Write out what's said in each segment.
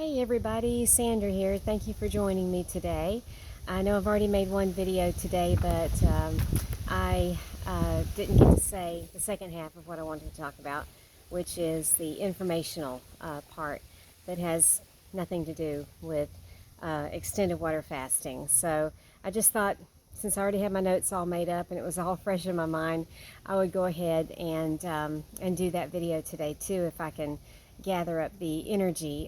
Hey everybody, Sandra here. Thank you for joining me today. I know I've already made one video today, but I didn't get to say the second half of what I wanted to talk about, which is the informational part that has nothing to do with extended water fasting. So I just thought, since I already had my notes all made up and it was all fresh in my mind, I would go ahead and do that video today too, if I can gather up the energy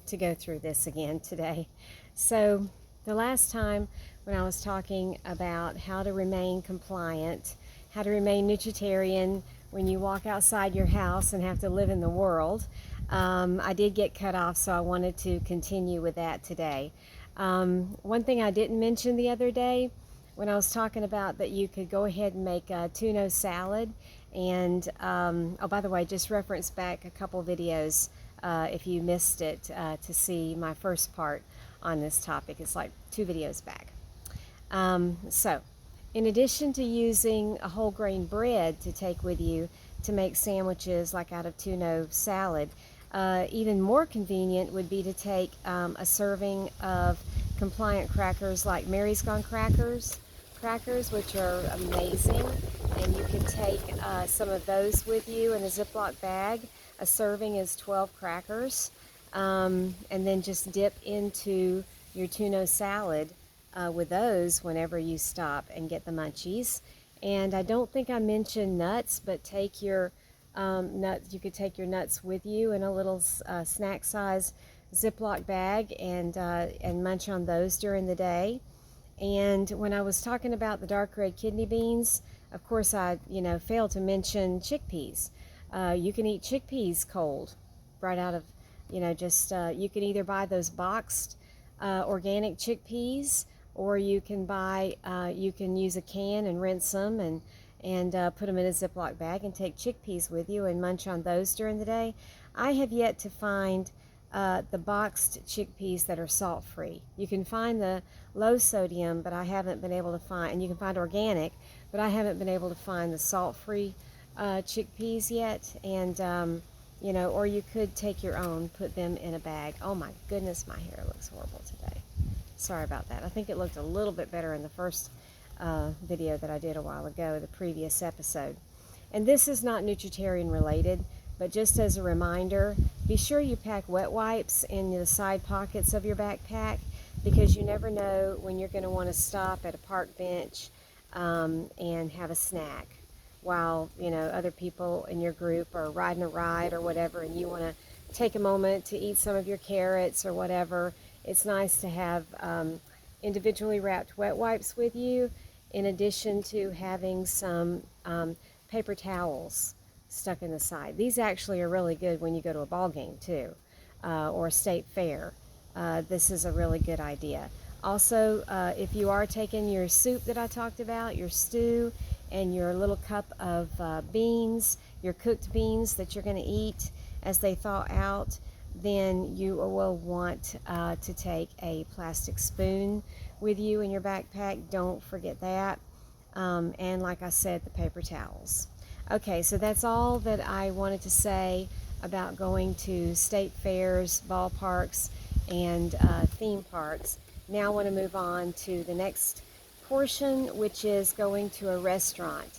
to go through this again today. So the last time when I was talking about how to remain compliant, how to remain nutritarian when you walk outside your house and have to live in the world, I did get cut off, so I wanted to continue with that today. One thing I didn't mention the other day when I was talking about that you could go ahead and make a tuna salad. And oh, by the way, just reference back a couple videos if you missed it to see my first part on this topic. It's like 2 videos back. So in addition to using a whole grain bread to take with you to make sandwiches like out of tuna salad, even more convenient would be to take a serving of compliant crackers like Mary's Gone crackers, which are amazing, and you can take some of those with you in a Ziploc bag. A serving is 12 crackers, and then just dip into your tuna salad with those whenever you stop and get the munchies. And I don't think I mentioned nuts, but take your nuts. You could take your nuts with you in a little snack size Ziploc bag and munch on those during the day. And when I was talking about the dark red kidney beans, of course I failed to mention chickpeas. You can eat chickpeas cold, right out of, you can either buy those boxed organic chickpeas, or you can buy, you can use a can and rinse them and put them in a Ziploc bag and take chickpeas with you and munch on those during the day. I have yet to find the boxed chickpeas that are salt-free. You can find the low sodium, but I haven't been able to find, and you can find organic, but I haven't been able to find the salt-free chickpeas yet. And or you could take your own, put them in a bag. Oh my goodness, my hair looks horrible today. Sorry about that. I think it looked a little bit better in the first video that I did a while ago, the previous episode. And this is not nutritarian related, but just as a reminder, be sure you pack wet wipes in the side pockets of your backpack, because you never know when you're going to want to stop at a park bench and have a snack while other people in your group are riding a ride or whatever, and you want to take a moment to eat some of your carrots or whatever. It's nice to have individually wrapped wet wipes with you, in addition to having some paper towels stuck in the side. These actually are really good when you go to a ball game too, or a state fair. This is a really good idea. Also, if you are taking your soup that I talked about, your stew, and your little cup of beans, your cooked beans that you're going to eat as they thaw out, then you will want to take a plastic spoon with you in your backpack. Don't forget that. And like I said, the paper towels. Okay, so that's all that I wanted to say about going to state fairs, ballparks, and theme parks. Now I want to move on to the next portion, which is going to a restaurant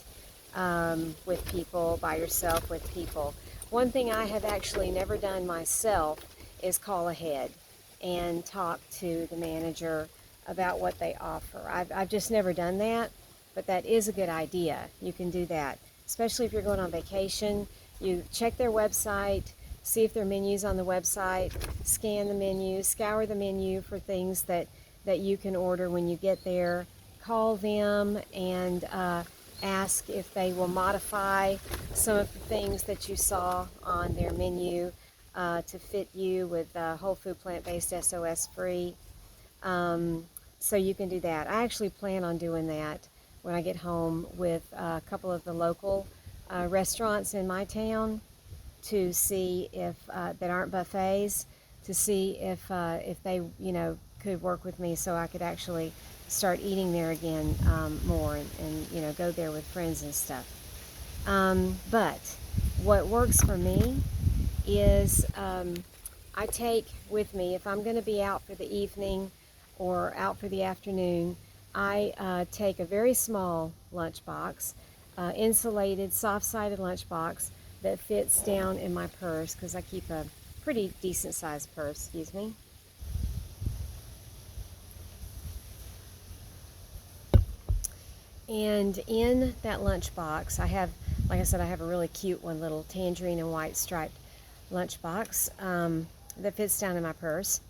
with people, by yourself with people. One thing I have actually never done myself is call ahead and talk to the manager about what they offer. I've just never done that, but that is a good idea. You can do that, especially if you're going on vacation. You check their website, see if their menu's on the website, scan the menu, scour the menu for things that you can order when you get there. Call them and ask if they will modify some of the things that you saw on their menu to fit you with whole food, plant-based, SOS free. So you can do that. I actually plan on doing that when I get home with a couple of the local restaurants in my town, to see if that aren't buffets, to see if they could work with me so I could actually start eating there again more, and go there with friends and stuff. But what works for me is I take with me, if I'm going to be out for the evening or out for the afternoon, I take a very small lunchbox, insulated, soft-sided lunchbox that fits down in my purse, because I keep a pretty decent sized purse, excuse me. And in that lunchbox, I have, like I said, I have a really cute one, little tangerine and white striped lunchbox that fits down in my purse.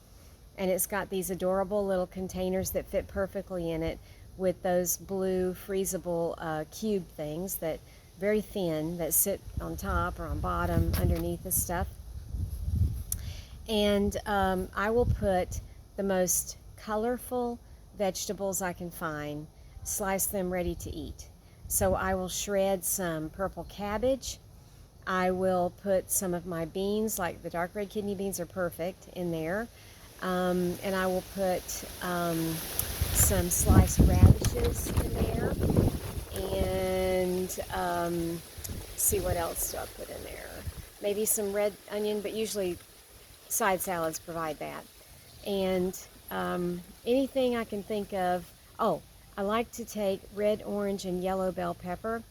And it's got these adorable little containers that fit perfectly in it, with those blue freezable cube things that very thin, that sit on top or on bottom underneath the stuff. And I will put the most colorful vegetables I can find, slice them ready to eat. So I will shred some purple cabbage. I will put some of my beans, like the dark red kidney beans are perfect, in there. And I will put some sliced radishes in there. And see, what else do I put in there? Maybe some red onion, but usually side salads provide that. And anything I can think of. Oh, I like to take red, orange, and yellow bell pepper,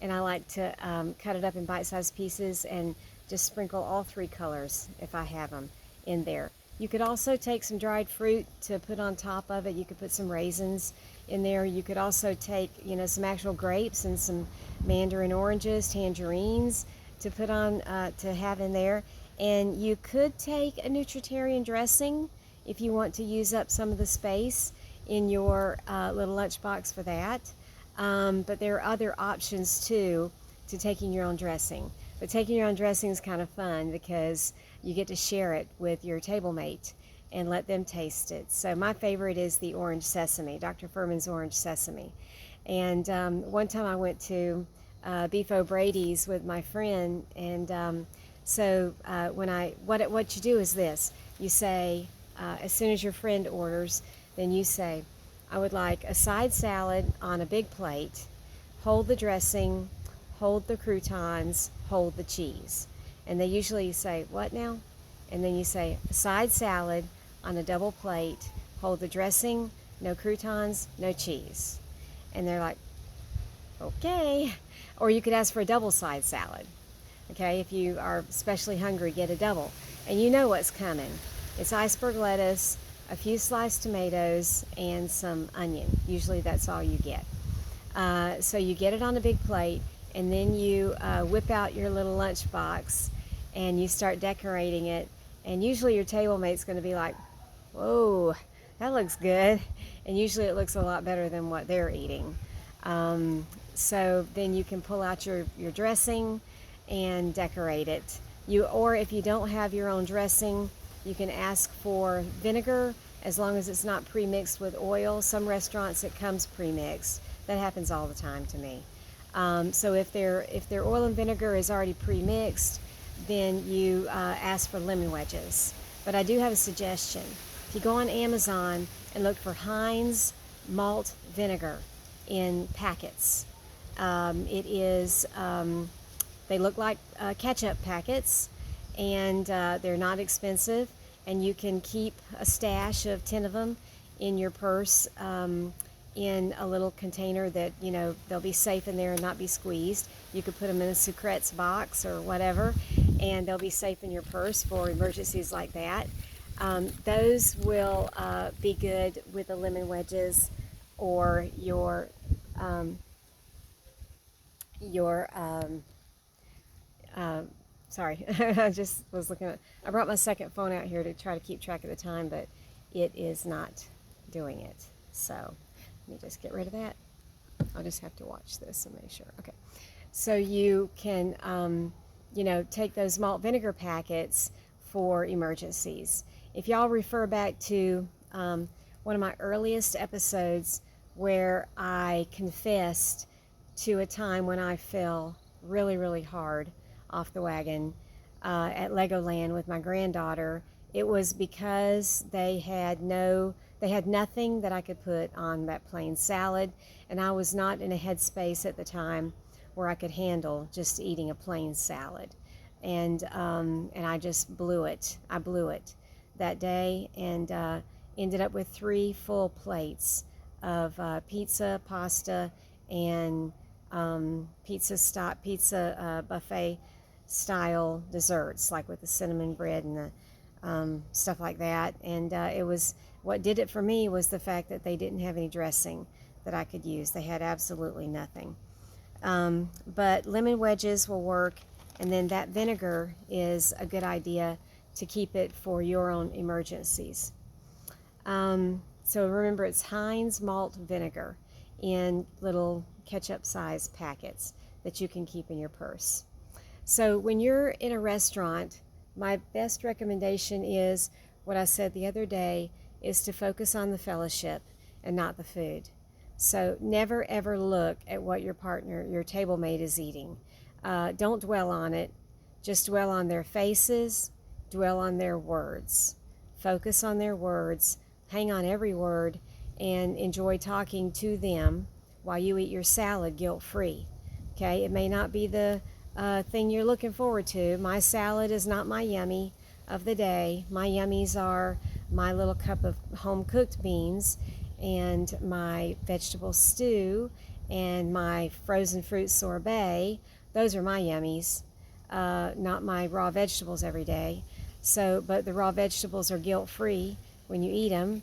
and I like to cut it up in bite-sized pieces and just sprinkle all three colors, if I have them, in there. You could also take some dried fruit to put on top of it. You could put some raisins in there. You could also take, some actual grapes and some mandarin oranges, tangerines to put on, to have in there. And you could take a nutritarian dressing if you want to use up some of the space in your little lunchbox for that. But there are other options too to taking your own dressing. But taking your own dressing is kind of fun because you get to share it with your table mate and let them taste it. So my favorite is the orange sesame, Dr. Furman's orange sesame. And one time I went to Beef O'Brady's with my friend, and so what you do is this: you say, as soon as your friend orders, then you say, I would like a side salad on a big plate, hold the dressing, hold the croutons, hold the cheese. And they usually say, what now? And then you say, a side salad on a double plate, hold the dressing, no croutons, no cheese. And they're like, okay. Or you could ask for a double side salad. Okay, if you are especially hungry, get a double. And you know what's coming. It's iceberg lettuce, a few sliced tomatoes, and some onion. Usually that's all you get. So you get it on a big plate, and then you whip out your little lunch box and you start decorating it. And usually your table mate's going to be like, whoa, that looks good. And usually it looks a lot better than what they're eating. So then you can pull out your dressing and decorate it. Or if you don't have your own dressing, you can ask for vinegar, as long as it's not pre-mixed with oil. Some restaurants it comes pre-mixed. That happens all the time to me. So if their oil and vinegar is already pre-mixed, then you ask for lemon wedges. But I do have a suggestion. If you go on Amazon and look for Heinz malt vinegar in packets, they look like ketchup packets, and they're not expensive, and you can keep a stash of 10 of them in your purse, in a little container that, they'll be safe in there and not be squeezed. You could put them in a Sucrets box or whatever, and they'll be safe in your purse for emergencies like that. Those will be good with the lemon wedges or your sorry, I just was looking at, I brought my second phone out here to try to keep track of the time, but it is not doing it. So let me just get rid of that. I'll just have to watch this and make sure. Okay. So you can, take those malt vinegar packets for emergencies. If y'all refer back to one of my earliest episodes where I confessed to a time when I fell really, really hard off the wagon at Legoland with my granddaughter, it was because they had nothing that I could put on that plain salad, and I was not in a headspace at the time where I could handle just eating a plain salad. and I just blew it. I blew it that day, and ended up with 3 full plates of pizza, pasta, and pizza buffet style desserts, like with the cinnamon bread and the stuff like that. And it was, what did it for me was the fact that they didn't have any dressing that I could use. They had absolutely nothing. But lemon wedges will work, and then that vinegar is a good idea to keep it for your own emergencies. So remember, it's Heinz malt vinegar in little ketchup-sized packets that you can keep in your purse. So when you're in a restaurant, my best recommendation is what I said the other day, is to focus on the fellowship and not the food. So never ever look at what your partner, your table mate, is eating. Don't dwell on it. Just dwell on their faces, dwell on their words. Focus on their words, hang on every word, and enjoy talking to them while you eat your salad guilt-free. Okay, it may not be the thing you're looking forward to. My salad is not my yummy of the day. My yummies are my little cup of home-cooked beans and my vegetable stew and my frozen fruit sorbet. Those are my yummies, not my raw vegetables every day. So, but the raw vegetables are guilt-free when you eat them,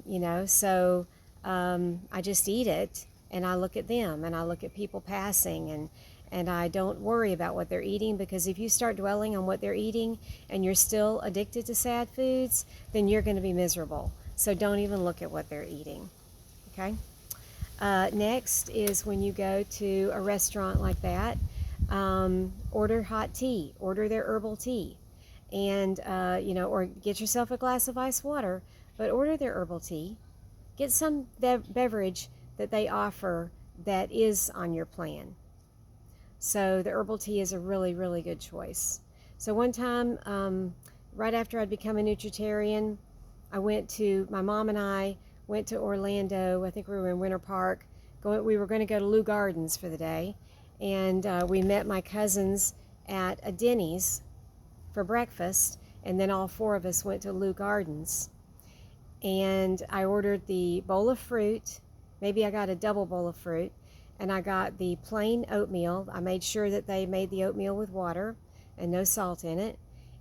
you know, so I just eat it, and I look at them, and I look at people passing, and I don't worry about what they're eating, because if you start dwelling on what they're eating and you're still addicted to sad foods, then you're going to be miserable. So don't even look at what they're eating, okay? Next is when you go to a restaurant like that, order hot tea, order their herbal tea, and, you know, or get yourself a glass of ice water, but order their herbal tea. Get some beverage that they offer that is on your plan. So the herbal tea is a really, really good choice. So one time, right after I'd become a nutritarian, my mom and I went to Orlando. I think we were in Winter Park. We were going to go to Lou Gardens for the day. And we met my cousins at a Denny's for breakfast. And then all 4 of us went to Lou Gardens. And I ordered the bowl of fruit. Maybe I got a double bowl of fruit. And I got the plain oatmeal. I made sure that they made the oatmeal with water and no salt in it.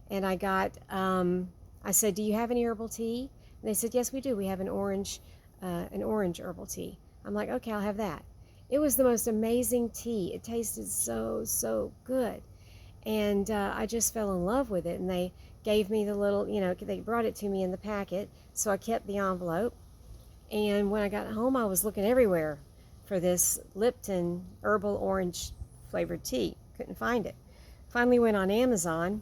And I got, I said, do you have any herbal tea? And they said, yes, we do. We have an orange herbal tea. I'm like, okay, I'll have that. It was the most amazing tea. It tasted so, so good. And I just fell in love with it. And they gave me the little, you know, they brought it to me in the packet. So I kept the envelope. And when I got home, I was looking everywhere for this Lipton herbal orange flavored tea. Couldn't find it. Finally went on Amazon,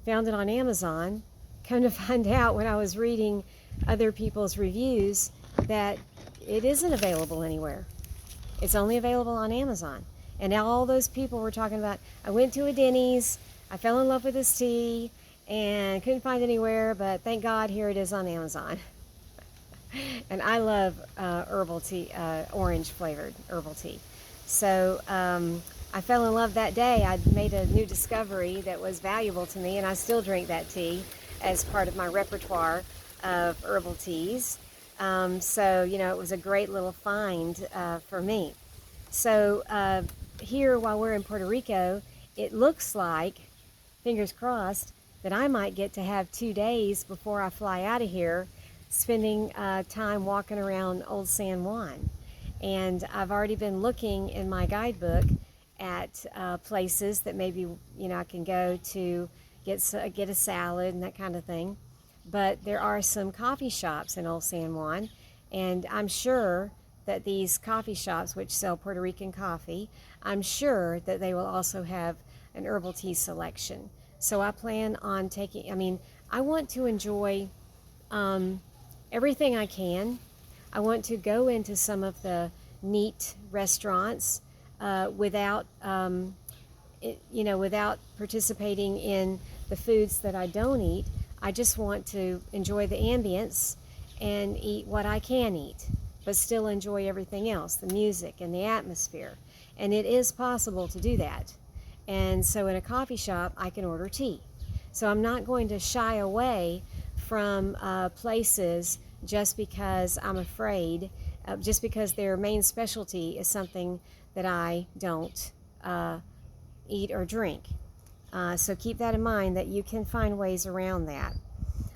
found it on Amazon. Come to find out, when I was reading other people's reviews, that it isn't available anywhere. It's only available on Amazon. And now all those people were talking about, I went to a Denny's, I fell in love with this tea, and couldn't find it anywhere, but thank God, here it is on Amazon. And I love herbal tea, orange flavored herbal tea. So I fell in love that day. I made a new discovery that was valuable to me, and I still drink that tea as part of my repertoire of herbal teas. So, you know, it was a great little find for me. So here, while we're in Puerto Rico, it looks like, fingers crossed, that I might get to have 2 days before I fly out of here, spending time walking around Old San Juan. And I've already been looking in my guidebook at places that maybe, you know, I can go to get a salad and that kind of thing. But there are some coffee shops in Old San Juan, and I'm sure that these coffee shops, which sell Puerto Rican coffee, I'm sure that they will also have an herbal tea selection. So I plan on I want to enjoy everything I can. I want to go into some of the neat restaurants without participating in the foods that I don't eat. I just want to enjoy the ambience and eat what I can eat, but still enjoy everything else, the music and the atmosphere. And it is possible to do that. And so in a coffee shop, I can order tea. So I'm not going to shy away from places just because I'm afraid, just because their main specialty is something that I don't eat or drink. So keep that in mind, that you can find ways around that.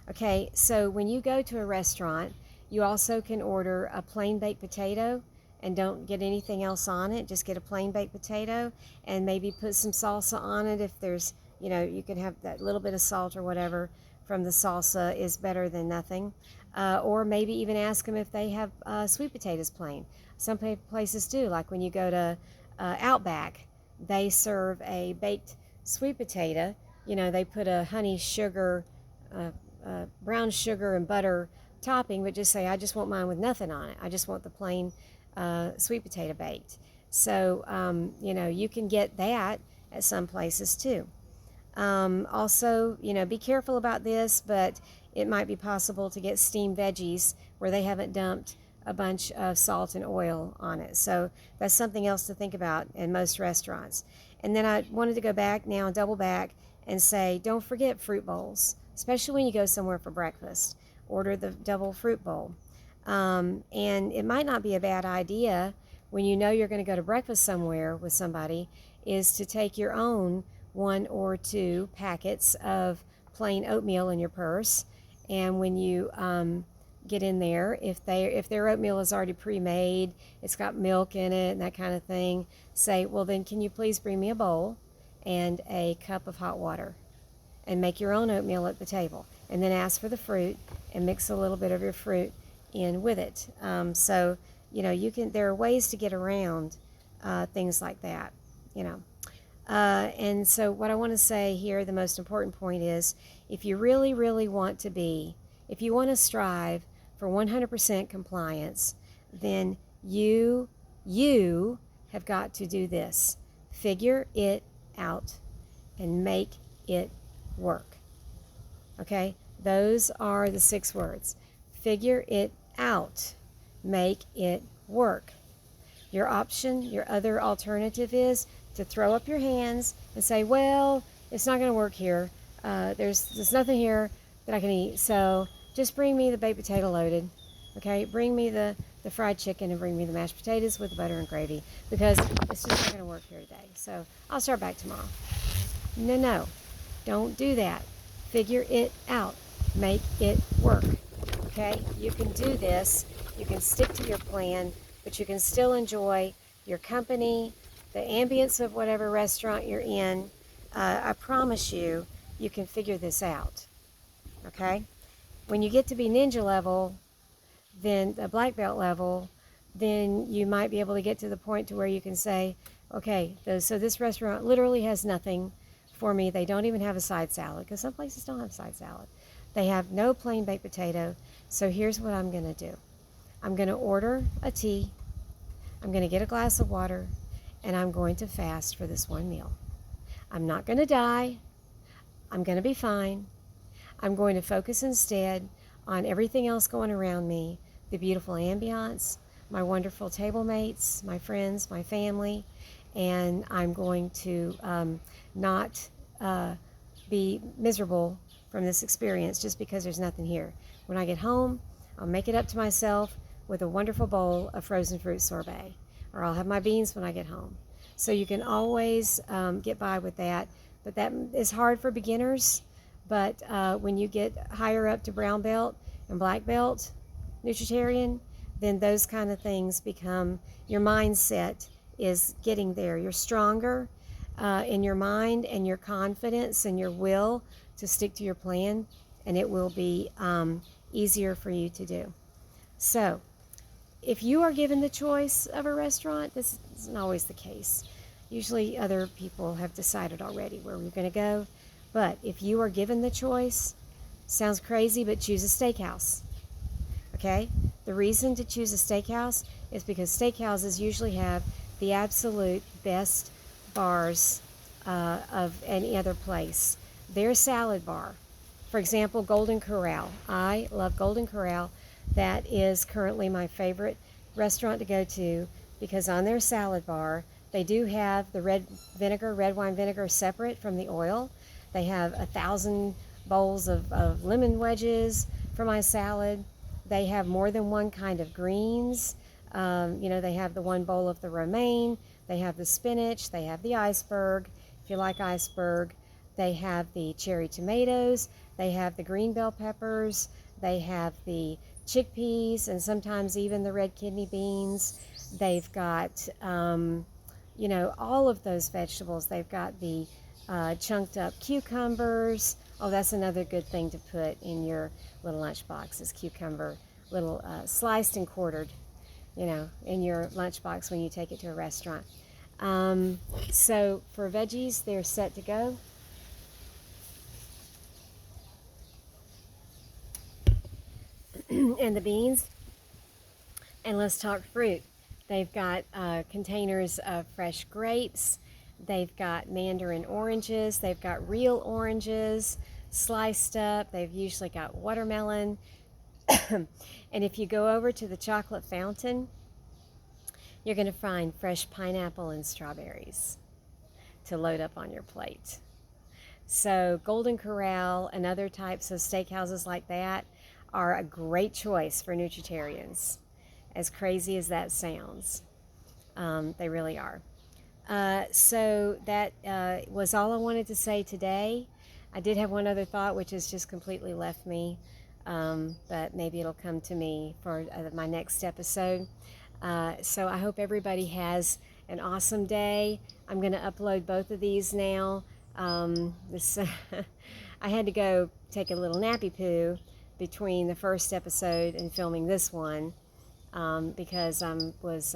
Okay, so when you go to a restaurant, you also can order a plain baked potato and don't get anything else on it. Just get a plain baked potato and maybe put some salsa on it. If there's, you can have that little bit of salt or whatever from the salsa is better than nothing. Or maybe even ask them if they have sweet potatoes plain. Some places do, like when you go to Outback, they serve a baked sweet potato. They put a honey sugar, brown sugar and butter topping, but just say, I just want mine with nothing on it. I just want the plain sweet potato baked. So, you can get that at some places too. Also, be careful about this, but it might be possible to get steamed veggies where they haven't dumped a bunch of salt and oil on it. So that's something else to think about in most restaurants. And then I wanted to go back now, double back, and say, don't forget fruit bowls, especially when you go somewhere for breakfast. Order the double fruit bowl. And it might not be a bad idea when you know you're going to go to breakfast somewhere with somebody, is to take your own 1 or 2 packets of plain oatmeal in your purse. And when you get in there, if their oatmeal is already pre-made, it's got milk in it and that kind of thing, say, well then can you please bring me a bowl and a cup of hot water, and make your own oatmeal at the table, and then ask for the fruit and mix a little bit of your fruit in with it. So there are ways to get around things like that. And so what I want to say here, the most important point is, if you really, really want if you want to strive for 100% compliance, then you have got to do this. Figure it out and make it work. Okay? Those are the 6 words. Figure it out. Make it work. Your other alternative is to throw up your hands and say, well, it's not going to work here. There's nothing here that I can eat, so just bring me the baked potato loaded. Okay? Bring me the fried chicken and bring me the mashed potatoes with the butter and gravy, because it's just not going to work here today. So I'll start back tomorrow. No. Don't do that. Figure it out. Make it work. Okay? You can do this. You can stick to your plan, but you can still enjoy your company, the ambience of whatever restaurant you're in. I promise you can figure this out. Okay? When you get to be ninja level, then the black belt level, then you might be able to get to the point to where you can say, okay, so this restaurant literally has nothing for me. They don't even have a side salad, because some places don't have side salad. They have no plain baked potato. So here's what I'm going to do. I'm going to order a tea. I'm going to get a glass of water, and I'm going to fast for this one meal. I'm not going to die. I'm going to be fine. I'm going to focus instead on everything else going around me, the beautiful ambiance, my wonderful table mates, my friends, my family, and I'm going to not be miserable from this experience just because there's nothing here. When I get home, I'll make it up to myself with a wonderful bowl of frozen fruit sorbet, or I'll have my beans when I get home. So you can always get by with that, but that is hard for beginners. But when you get higher up to brown belt and black belt nutritarian, then those kind of things become, your mindset is getting there. You're stronger in your mind and your confidence and your will to stick to your plan, and it will be easier for you to do. So if you are given the choice of a restaurant, this isn't always the case. Usually other people have decided already where we're going to go. But if you are given the choice, sounds crazy, but choose a steakhouse. Okay? The reason to choose a steakhouse is because steakhouses usually have the absolute best bars of any other place. Their salad bar, for example, Golden Corral. I love Golden Corral. That is currently my favorite restaurant to go to, because on their salad bar, They do have the red wine vinegar separate from the oil. They have 1,000 bowls of lemon wedges for my salad. They have more than one kind of greens. They have the one bowl of the romaine. They have the spinach. They have the iceberg, if you like iceberg. They have the cherry tomatoes. They have the green bell peppers. They have the chickpeas and sometimes even the red kidney beans. They've got, all of those vegetables. They've got the chunked up cucumbers. Oh, that's another good thing to put in your little lunchbox is cucumber, little sliced and quartered, in your lunchbox when you take it to a restaurant. So for veggies, they're set to go. And the beans. And let's talk fruit. They've got containers of fresh grapes. They've got mandarin oranges. They've got real oranges sliced up. They've usually got watermelon. And if you go over to the chocolate fountain, you're going to find fresh pineapple and strawberries to load up on your plate. So Golden Corral and other types of steakhouses like that are a great choice for nutritarians, as crazy as that sounds. They really are. So that was all I wanted to say today. I did have one other thought, which has just completely left me, but maybe it'll come to me for my next episode. So I hope everybody has an awesome day. I'm going to upload both of these now. I had to go take a little nappy poo between the first episode and filming this one because I was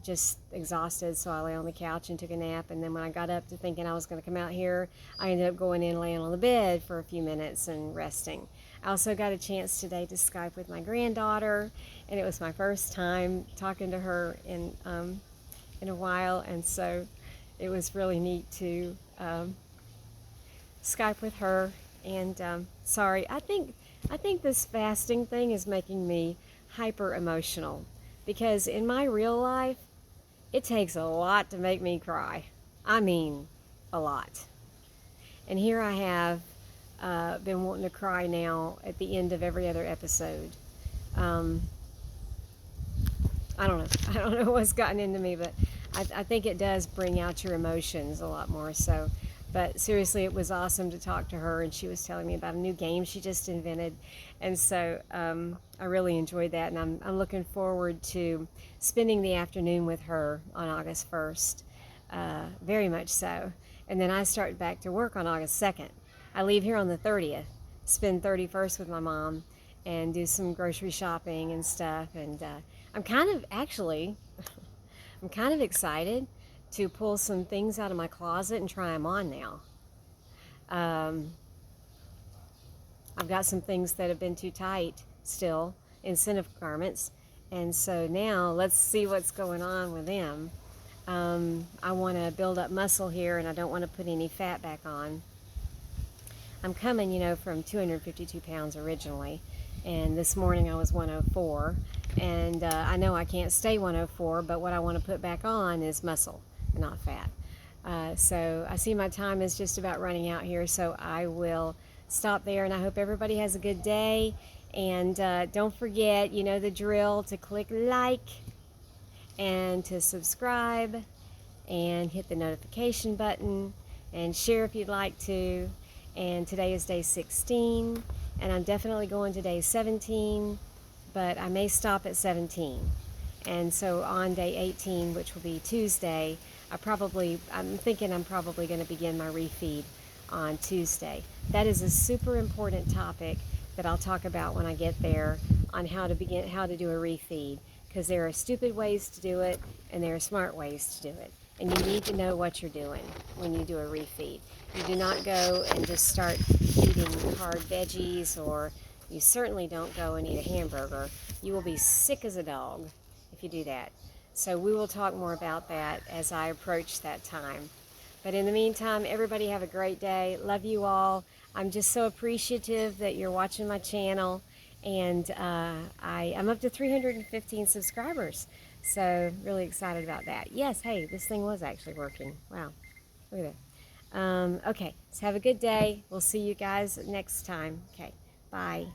just exhausted, so I lay on the couch and took a nap, and then when I got up to thinking I was going to come out here, I ended up going in, laying on the bed for a few minutes and resting. I also got a chance today to Skype with my granddaughter, and it was my first time talking to her in a while, and so it was really neat to Skype with her. And sorry, I think this fasting thing is making me hyper emotional, because in my real life, it takes a lot to make me cry. I mean, a lot. And here I have been wanting to cry now at the end of every other episode. I don't know what's gotten into me, but I think it does bring out your emotions a lot more so. But seriously, it was awesome to talk to her, and she was telling me about a new game she just invented. And so I really enjoyed that, and I'm looking forward to spending the afternoon with her on August 1st, very much so. And then I start back to work on August 2nd. I leave here on the 30th, spend 31st with my mom, and do some grocery shopping and stuff. And I'm kind of excited to pull some things out of my closet and try them on now. I've got some things that have been too tight still, incentive garments, and so now let's see what's going on with them. I want to build up muscle here, and I don't want to put any fat back on. I'm coming, from 252 pounds originally, and this morning I was 104, and I know I can't stay 104, but what I want to put back on is muscle, not fat. So I see my time is just about running out here, so I will stop there, and I hope everybody has a good day. And don't forget, the drill, to click like and to subscribe and hit the notification button and share if you'd like to. And today is day 16, and I'm definitely going to day 17, but I may stop at 17. And so on day 18, which will be Tuesday, I'm thinking I'm probably going to begin my refeed on Tuesday. That is a super important topic that I'll talk about when I get there, on how to do a refeed, because there are stupid ways to do it and there are smart ways to do it. And you need to know what you're doing when you do a refeed. You do not go and just start eating hard veggies, or you certainly don't go and eat a hamburger. You will be sick as a dog if you do that. So we will talk more about that as I approach that time. But in the meantime, everybody have a great day. Love you all. I'm just so appreciative that you're watching my channel, and I'm up to 315 subscribers. So really excited about that. Yes, hey, this thing was actually working. Wow, look at that. Okay, so have a good day. We'll see you guys next time. Okay, bye.